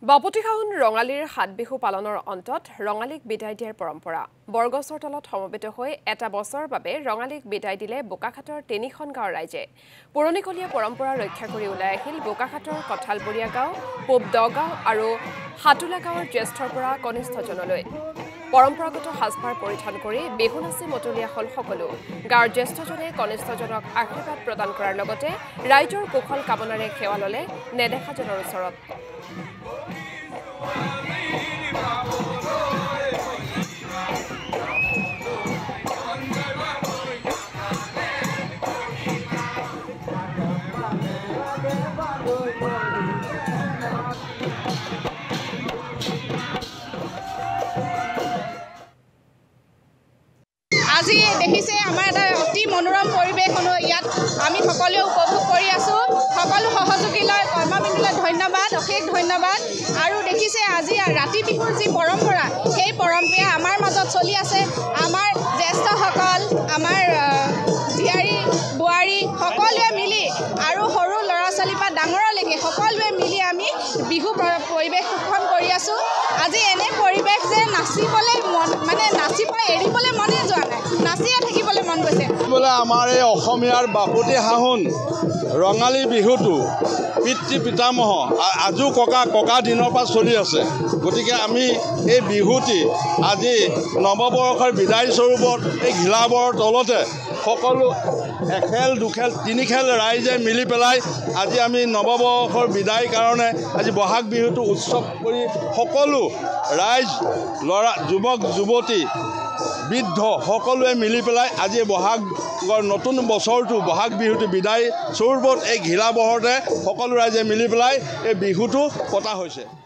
বাপতিসাহোন ৰঙালীৰ সাত বিহু পালনৰ অন্তত ৰঙালীক বিদায় দিয়াৰ পৰম্পৰা বৰগছৰ তলত সমবেত হৈ এটা বছৰৰ বাবে ৰঙালীক বিদায় দিলে বোকাখাটৰ তিনিখন গাঁৱৰ ৰাইজে পুৰণিকলীয়া পৰম্পৰা ৰক্ষা কৰি ওলাই আহিল বোকাখাটৰ কঠালবৰীয়া গাঁও পূব দগাঁও আৰু হাতুলা গাঁৱৰ জ্যেষ্ঠৰ পৰা কনিষ্ঠজনলৈ পৰম্পৰাগত সাজপাৰ পৰিধান কৰি বিহু নাচি মতলীয়া হল সকলো গাঁৱৰ জ্যেষ্ঠজনে কনিষ্ঠজনক আশীৰ্বাদ প্ৰদান কৰাৰ লগতে ৰাইজৰ কুশল কামনাৰে সেৱা ললে নেদেখাজনৰ ওচৰত আজি দেখিছে আমাৰ এটা অতি মনোৰম পৰিৱেশ ইয়াত আমি সকলোৱে উপভোগ কৰি আছো সকলো সহযোগীলৈ কৰ্মবিন্দুলৈ ধন্যবাদ অশেষ ধন্যবাদ আৰু দেখিছে আজি ৰাতি বিহুৰ যি পৰম্পৰা সেই পৰম্পৰা আমাৰ মাজত চলি আছে আমাৰ জ্যেষ্ঠসকল আমাৰ জীয়াৰী বোৱাৰী সকলোৱে মিলি আৰু সৰু ল'ৰা ছোৱালীৰ পৰা ডাঙৰলৈকে সকলোৱে মিলি আমি বিহু পৰিৱেশ উৎসৱ কৰি আছো আজি এনে পৰিৱেশ যে নাচিবলৈ মন মানে নাচিব এৰিবলৈ মনে যোৱা নাই নাচিয়ে থাকিবলৈ মন গৈছে বোলে আমাৰ এই অসমীয়াৰ বাপতিসাহোন ৰঙালী বিহুটো পিতৃ পিতামহ আজো ককা দিনৰ পৰা চলি আছে গতিকে আমি এই বিহুটি আজি নৱবৰ্ষৰ বিদায় স্বৰূপত এই ঘিলাবৰৰ তলতে সকলো এখেল দুখেল তিনিখেল ৰাইজে মিলি পেলাই আজি আমি নৱবৰ্ষৰ বিদায় কাৰণে আজি বহাগ বিহুটো উৎসৱ কৰি সকলো ৰাইজ ল'ৰা যুৱক যুৱতী বৃদ্ধ সকলোৱে মিলি পেলাই আজি বহাগৰ নতুন বছৰটো বহাগ বিহুটো বিদায় স্বৰূপত এই ঘিলাবৰতে সকলো ৰাইজে মিলি পেলাই এই বিহুটো পতা হৈছে।